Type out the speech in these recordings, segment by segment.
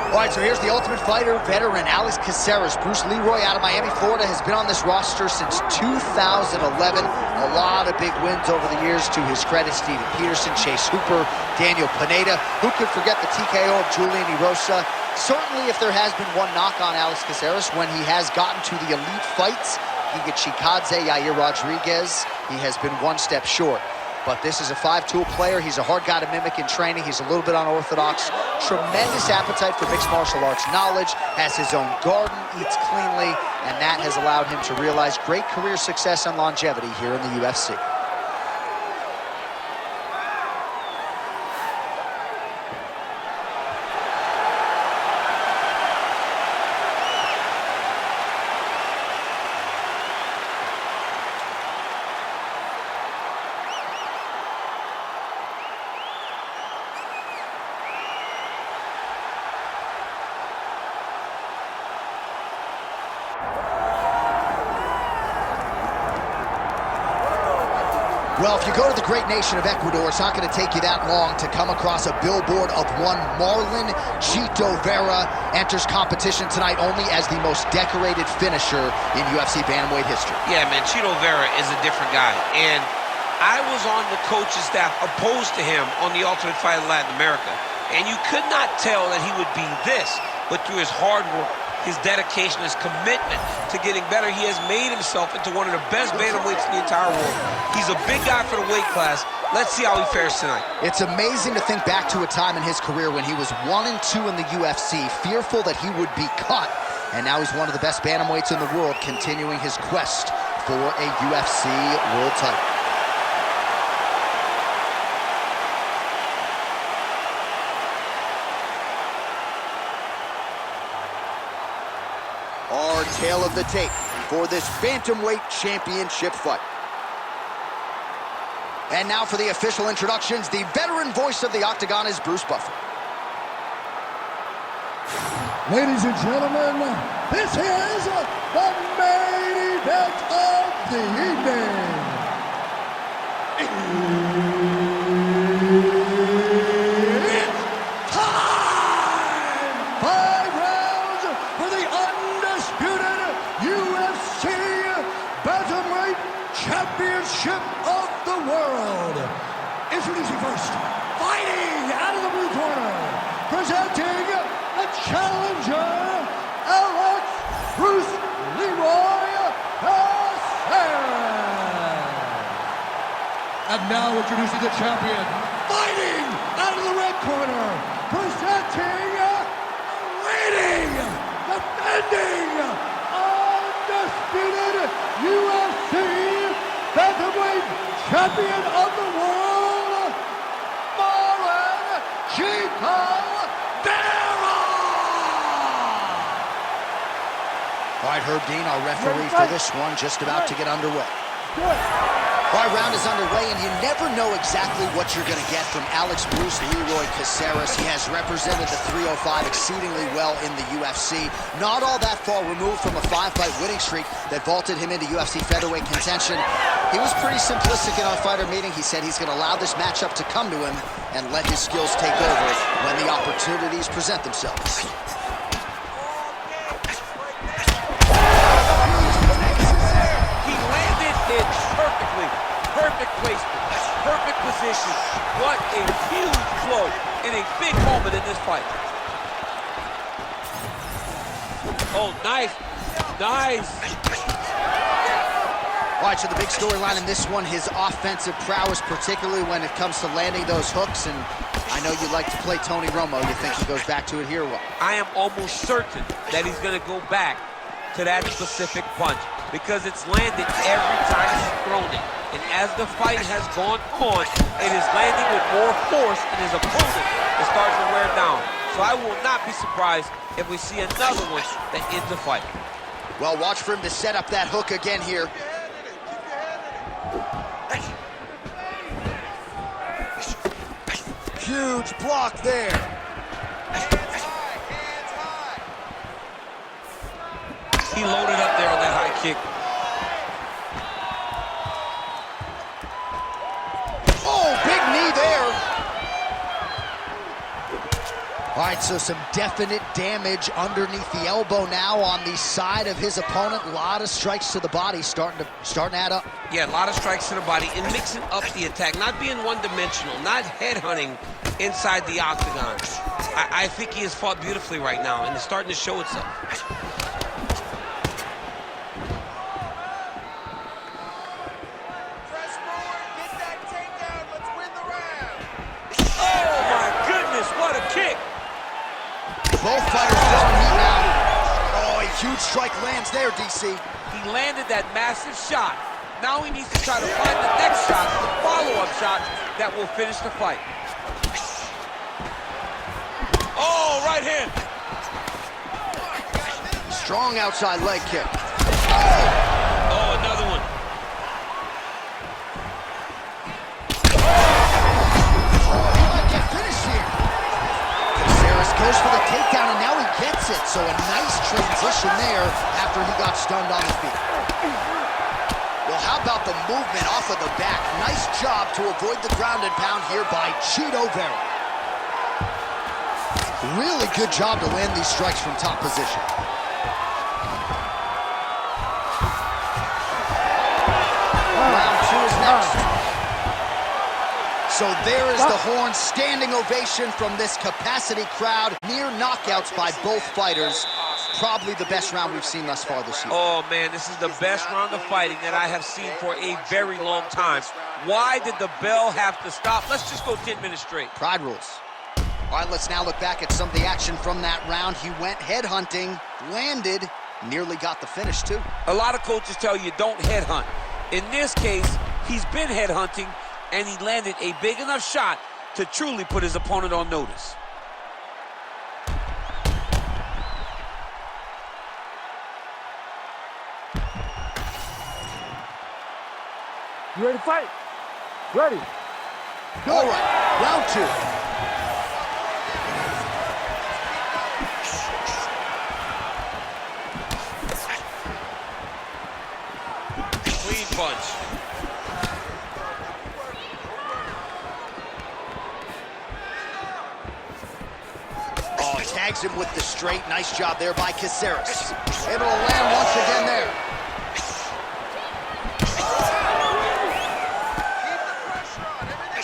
All right, so here's the Ultimate Fighter veteran, Alex Caceres. Bruce Leroy out of Miami, Florida, has been on this roster since 2011. A lot of big wins over the years to his credit. Steven Peterson, Chase Hooper, Daniel Pineda. Who could forget the TKO of Julian Erosa? Certainly, if there has been one knock on Alex Caceres, when he has gotten to the elite fights, Giga Chikadze, Yair Rodriguez, he has been one step short. But this is a five-tool player. He's a hard guy to mimic in training. He's a little bit unorthodox. Tremendous appetite for mixed martial arts knowledge, has his own garden, eats cleanly, and that has allowed him to realize great career success and longevity here in the UFC. Well, if you go to the great nation of Ecuador, it's not going to take you that long to come across a billboard of one Marlon Vera. Enters competition tonight only as the most decorated finisher in UFC bantamweight history. Yeah, man, Chito Vera is a different guy. And I was on the coach's staff opposed to him on the Ultimate Fighter Latin America. And you could not tell that he would be this, but through his hard work, his dedication, his commitment to getting better, he has made himself into one of the best bantamweights in the entire world. He's a big guy for the weight class. Let's see how he fares tonight. It's amazing to think back to a time in his career when he was 1-2 in the UFC, fearful that he would be cut. And now he's one of the best bantamweights in the world, continuing his quest for a UFC world title. Our tale of the tape for this bantamweight championship fight. And now for the official introductions, the veteran voice of the Octagon is Bruce Buffer. Ladies and gentlemen, this is the main event of the evening. It's time! 5 rounds for the undisputed UFC Bantamweight Championship of the world. Introducing first, fighting out of the blue corner, presenting the challenger, Alex Bruce Leroy Caceres. And now introducing the champion, fighting out of the red corner, presenting, leading, defending, undisputed UFC Bantamweight Champion of the world, Marlon Vera! All right, Herb Dean, our referee for this one, just about to get underway. All right, round is underway, and you never know exactly what you're going to get from Alex Bruce Leroy Caceres. He has represented the 305 exceedingly well in the UFC. Not all that far removed from a 5-fight winning streak that vaulted him into UFC featherweight contention. He was pretty simplistic in our fighter meeting. He said he's going to allow this matchup to come to him and let his skills take over when the opportunities present themselves. Perfect placement, perfect position. What a huge blow in a big moment in this fight. Oh, nice, nice. All right, so the big storyline in this one, his offensive prowess, particularly when it comes to landing those hooks. And I know you like to play Tony Romo. You think he goes back to it here? What? I am almost certain that he's going to go back to that specific punch because it's landed every time he's thrown it. And as the fight has gone on, it is landing with more force than his opponent is starting to wear down. So I will not be surprised if we see another one that ends the fight. Well, watch for him to set up that hook again here. Huge block there. He loaded up there on that high kick. Oh, big knee there. All right, so some definite damage underneath the elbow now on the side of his opponent. A lot of strikes to the body starting to add up. Yeah, a lot of strikes to the body and mixing up the attack, not being one-dimensional, not headhunting inside the octagon. I think he has fought beautifully right now, and it's starting to show itself. Both fighters throwing heat now. Oh, a huge strike lands there, DC. He landed that massive shot. Now he needs to try to find the next shot, the follow-up shot that will finish the fight. Oh, right hand. Strong outside leg kick. Oh, another one. Goes for the takedown, and now he gets it. So a nice transition there after he got stunned on his feet. Well, how about the movement off of the back? Nice job to avoid the ground and pound here by Vera. Really good job to land these strikes from top position. Round 2 is next. So there is the horn, standing ovation from this capacity crowd. Near knockouts by both fighters. Probably the best round we've seen thus far this year. Oh, man, this is the best round of fighting that I have seen for a very long time. Why did the bell have to stop? Let's just go 10 minutes straight. Pride rules. All right, let's now look back at some of the action from that round. He went headhunting, landed, nearly got the finish, too. A lot of coaches tell you don't headhunt. In this case, he's been headhunting, and he landed a big enough shot to truly put his opponent on notice. You ready to fight? Ready. Go. All right, round 2. Clean punch. Tags him with the straight. Nice job there by Caceres. Able to land once again there.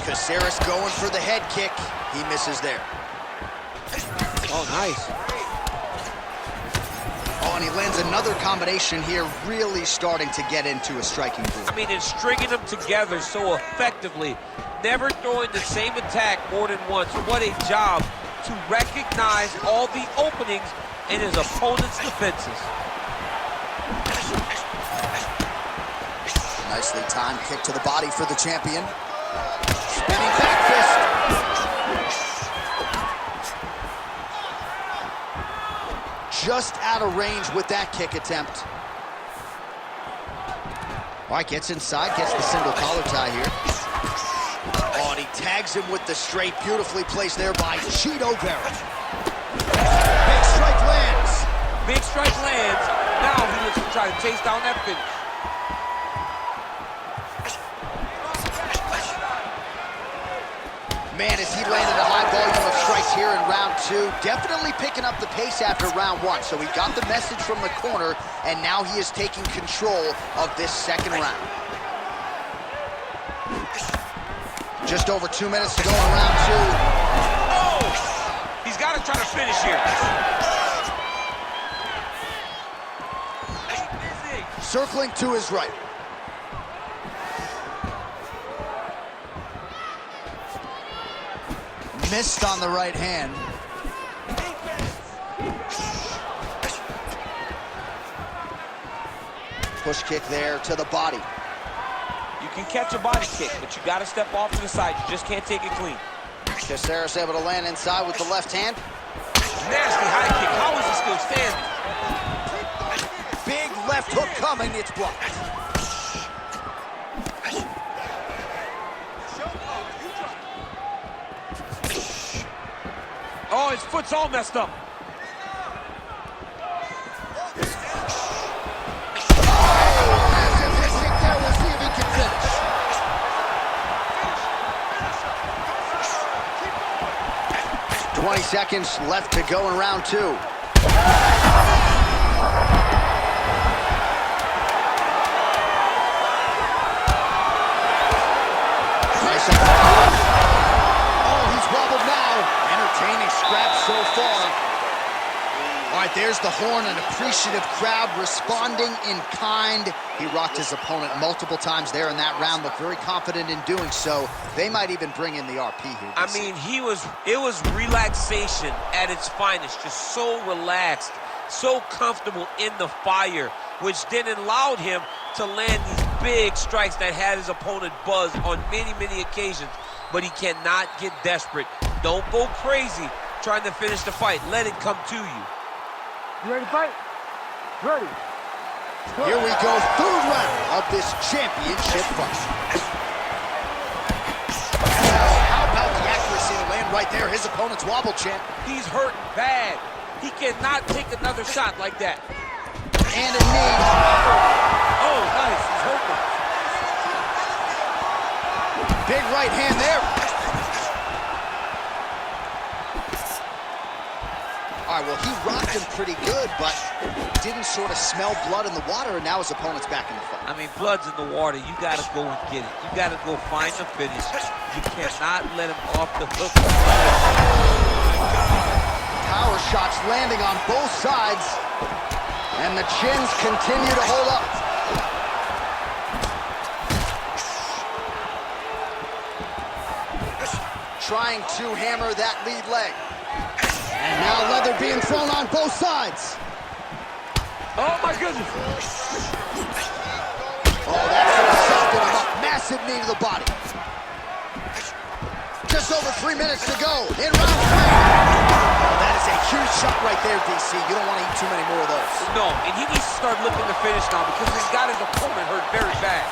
Caceres going for the head kick. He misses there. Oh, nice. Oh, and he lands another combination here, really starting to get into a striking groove. I mean, it's stringing them together so effectively. Never throwing the same attack more than once. What a job to recognize all the openings in his opponent's defenses. Nicely timed kick to the body for the champion. Spinning back fist. Just out of range with that kick attempt. All right, gets inside, gets the single collar tie here. Oh, and he tags him with the straight, beautifully placed there by Vera. Big strike lands. Big strike lands. Now he looks to try to chase down that finish. Man, as he landed a high volume of strikes here in round 2, definitely picking up the pace after round 1. So he got the message from the corner, and now he is taking control of this second round. Just over 2 minutes to go in round 2. Oh! He's got to try to finish here. Circling to his right. Missed on the right hand. Push kick there to the body. You can catch a body kick, but you got to step off to the side. You just can't take it clean. Caceres able to land inside with the left hand. Nasty high kick. How is he still standing? Big left hook coming. It's blocked. Oh, his foot's all messed up. 20 seconds left to go in round 2. Oh, he's wobbled now. Entertaining scraps so far. All right, there's the horn, an appreciative crowd responding in kind. He rocked his opponent multiple times there in that round, looked very confident in doing so. They might even bring in the RP here. I mean, it was relaxation at its finest, just so relaxed, so comfortable in the fire, which then allowed him to land these big strikes that had his opponent buzzed on many, many occasions. But he cannot get desperate. Don't go crazy trying to finish the fight. Let it come to you. You ready to fight? Ready. Here we go, third round of this championship fight. How about the accuracy to land right there? His opponent's wobble, champ. He's hurt bad. He cannot take another shot like that. And a knee. Oh, nice. He's hurting. Big right hand there. All right, well, he rocked him pretty good, but didn't sort of smell blood in the water, and now his opponent's back in the fight. I mean, blood's in the water. You got to go and get it. You got to go find the finish. You cannot let him off the hook. Power shots landing on both sides, and the chins continue to hold up. Trying to hammer that lead leg. And now leather being thrown on both sides. Oh, my goodness. Oh, that's going to soften him up. Massive knee to the body. Just over 3 minutes to go in round 3. Oh, that is a huge shot right there, DC. You don't want to eat too many more of those. No, and he needs to start looking to finish now because he's got his opponent hurt very bad.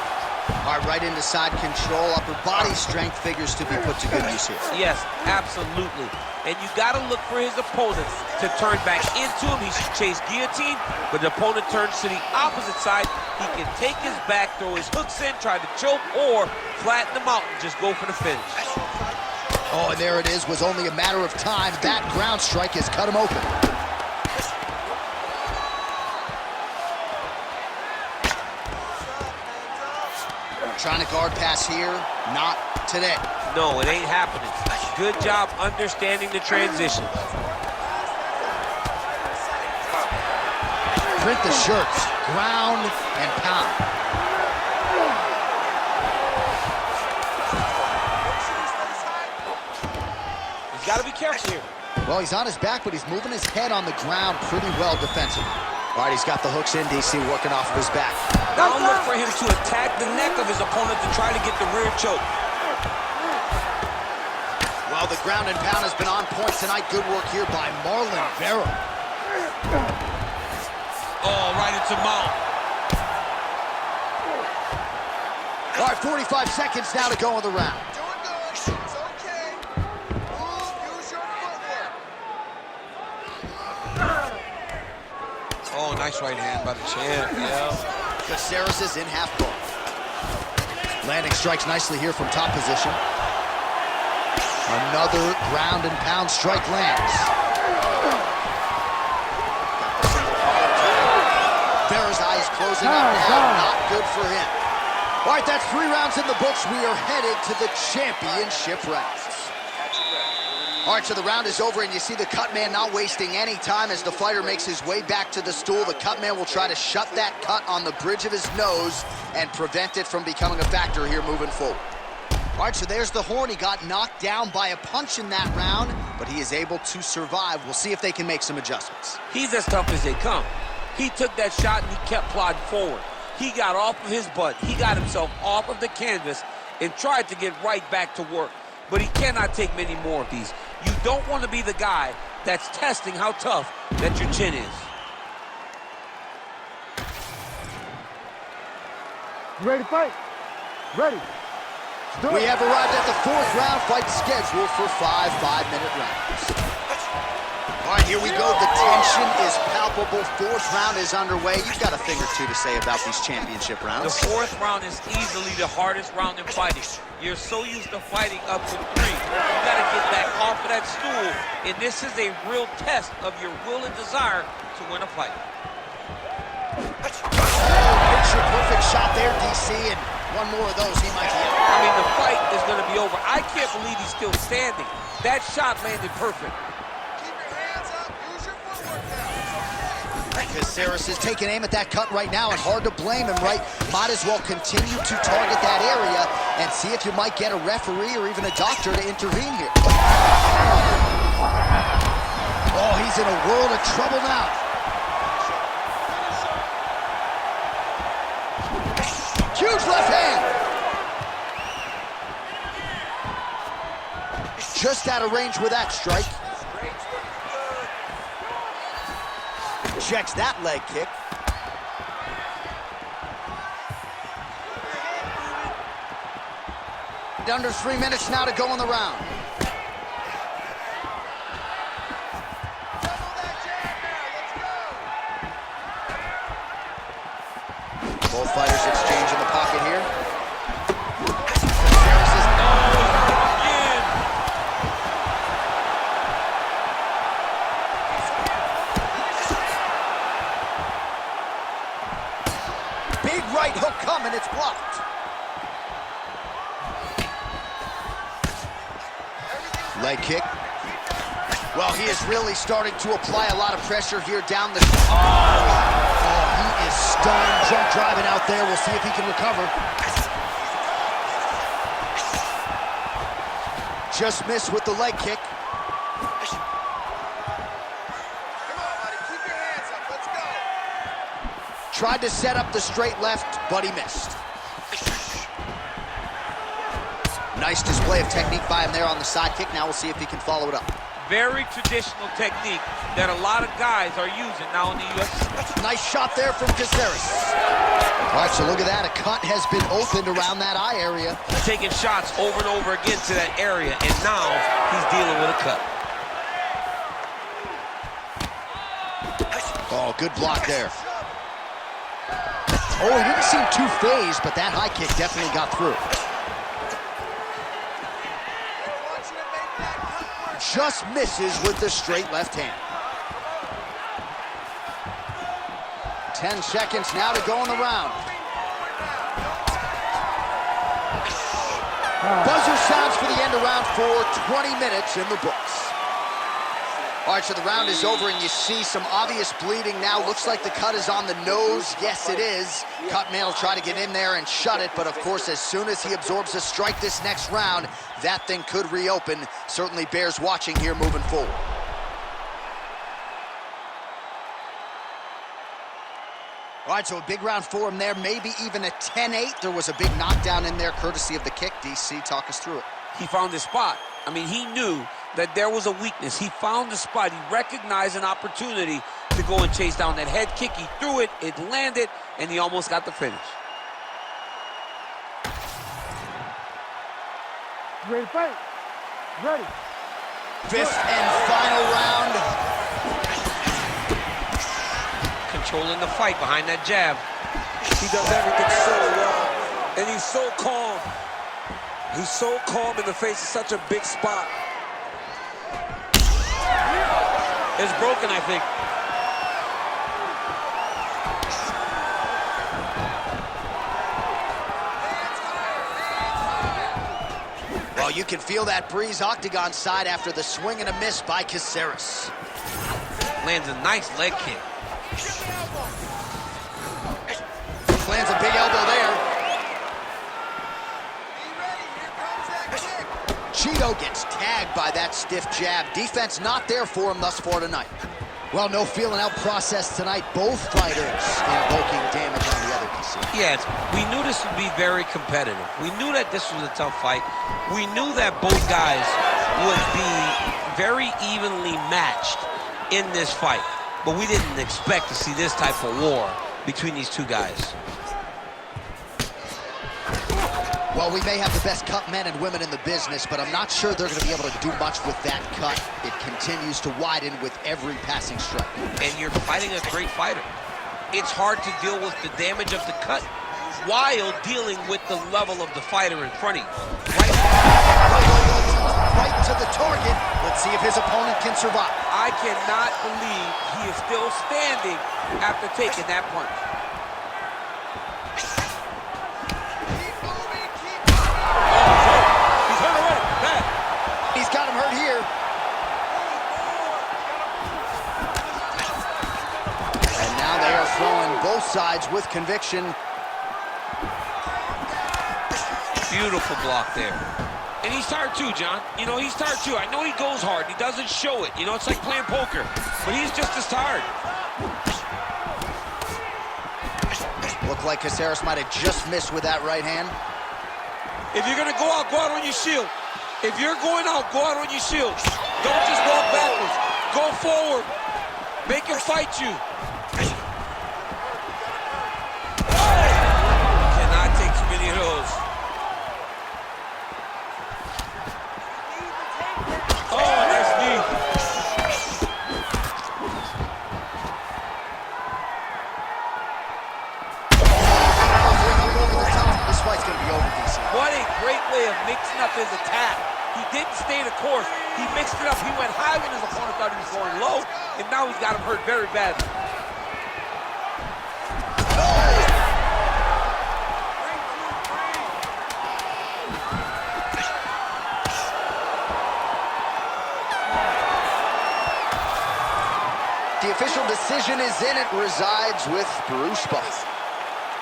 All right, right into side control. Upper body strength figures to be put to good use here. Yes, absolutely. And you got to look for his opponent to turn back into him. He should chase guillotine, but the opponent turns to the opposite side. He can take his back, throw his hooks in, try to choke, or flatten him out and just go for the finish. Oh, and there it is. Was only a matter of time. That ground strike has cut him open. Trying to guard pass here. Not today. No, it ain't happening. Good job understanding the transition. Print the shirts. Ground and pound. He's got to be careful here. Well, he's on his back, but he's moving his head on the ground pretty well defensively. All right, he's got the hooks in, DC, working off of his back. Now look for him to attack the neck of his opponent to try to get the rear choke. Well, the ground and pound has been on point tonight. Good work here by Marlon Vera. Oh, right into mount. All right, 45 seconds now to go in the round. Doing good. It's okay. Move, use your footwork. Oh, nice right hand by the champ. Yeah. Caceres is in half guard. Landing strikes nicely here from top position. Another ground and pound strike lands. Vera's eyes closing up now. Not good for him. All right, that's 3 rounds in the books. We are headed to the championship rounds. All right, so the round is over, and you see the cut man not wasting any time as the fighter makes his way back to the stool. The cut man will try to shut that cut on the bridge of his nose and prevent it from becoming a factor here moving forward. All right, so there's the horn. He got knocked down by a punch in that round, but he is able to survive. We'll see if they can make some adjustments. He's as tough as they come. He took that shot and he kept plodding forward. He got off of his butt. He got himself off of the canvas and tried to get right back to work. But he cannot take many more of these. You don't want to be the guy that's testing how tough that your chin is. You ready to fight? Ready. We have arrived at the 4th round, fight scheduled for 5 5-minute rounds. All right, here we go. The tension is palpable incredible fourth round is underway. You've got a thing or two to say about these championship rounds. The fourth round is easily the hardest round in fighting. You're so used to fighting up to 3. You got to get back off of that stool, and this is a real test of your will and desire to win a fight. Picture perfect shot there, DC, and one more of those, he might be out. I mean, the fight is going to be over. I can't believe he's still standing. That shot landed perfect. Keep your hands up. Use your footwork now. It's okay. Caceres is taking aim at that cut right now, and hard to blame him, right? Might as well continue to target that area and see if you might get a referee or even a doctor to intervene here. Oh, he's in a world of trouble now. Huge left hand. Just out of range with that strike. Checks that leg kick. Under 3 minutes now to go in the round. Both fighters exchange in the pocket here. Caceres is Again. big right hook coming, it's blocked. Leg kick. Well, he is really starting to apply a lot of pressure here down the... Oh, he is stunned. Jump driving out there. We'll see if he can recover. Just missed with the leg kick. Come on, buddy. Keep your hands up. Let's go. Tried to set up the straight left, but he missed. Nice display of technique by him there on the side kick. Now we'll see if he can follow it up. Very traditional technique that a lot of guys are using now in the UFC. Nice shot there from Caceres. All right, so look at that. A cut has been opened around that eye area. Taking shots over and over again to that area, and now he's dealing with a cut. Oh, good block there. Oh, he didn't seem too phased, but that high kick definitely got through. Just misses with the straight left hand. 10 seconds now to go in the round. Buzzer sounds for the end of round 4, 20 minutes in the books. All right, so the round is over, and you see some obvious bleeding now. Looks like the cut is on the nose. Yes, it is. Cutman will try to get in there and shut it, but of course, as soon as he absorbs a strike this next round, that thing could reopen. Certainly bears watching here moving forward. All right, so a big round for him there, maybe even a 10-8. There was a big knockdown in there, courtesy of the kick. DC, talk us through it. He found his spot. I mean, he knew that there was a weakness. He found the spot. He recognized an opportunity to go and chase down that head kick. He threw it, it landed, and he almost got the finish. You ready to fight? Ready. Fifth and final round. Controlling the fight behind that jab. He does everything so well, and he's so calm. He's so calm in the face of such a big spot. It's broken, I think. Well, you can feel that breeze octagon side after the swing and a miss by Caceres. Lands a nice leg kick. Lands a big elbow there. Cheeto gets tagged by that stiff jab. Defense not there for him thus far tonight. Well, no feeling out process tonight. Both fighters invoking damage on the other. Yes, we knew this would be very competitive. We knew that this was a tough fight. We knew that both guys would be very evenly matched in this fight. But we didn't expect to see this type of war between these two guys. Well, we may have the best cut men and women in the business, but I'm not sure they're going to be able to do much with that cut. It continues to widen with every passing strike. And you're fighting a great fighter. It's hard to deal with the damage of the cut while dealing with the level of the fighter in front of you. Right to the target. Let's see if his opponent can survive. I cannot believe he is still standing after taking that punch. He's hurt already. Bad. He's got him hurt here. And now they are throwing both sides with conviction. Beautiful block there. And he's tired too, John. You know, he's tired too. I know he goes hard. He doesn't show it. You know, it's like playing poker. But he's just as tired. Looked like Caceres might have just missed with that right hand. If you're going to go out on your shield. If you're going out, go out on your shield. Don't just walk backwards. Go forward. Make him fight you. Cannot take too many of those. What a great way of mixing up his attack. He didn't stay the course. He mixed it up. He went high when his opponent thought he was going low, and now he's got him hurt very badly. The official decision is in. It resides with Bruce Buff.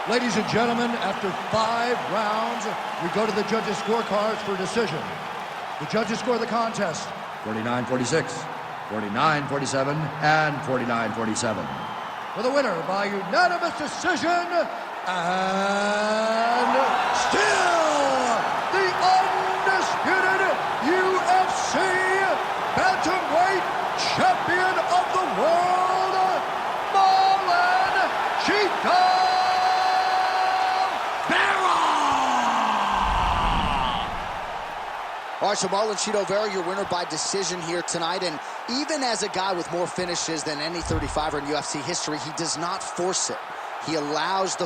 Ladies and gentlemen, after 5 rounds, we go to the judges' scorecards for decision. The judges score the contest 49-46, 49-47, and 49-47. For the winner by unanimous decision, and still the undisputed UFC bantamweight champion of the world, Marlon All right, so Marlon Vera, your winner by decision here tonight. And even as a guy with more finishes than any 35er in UFC history, he does not force it. He allows the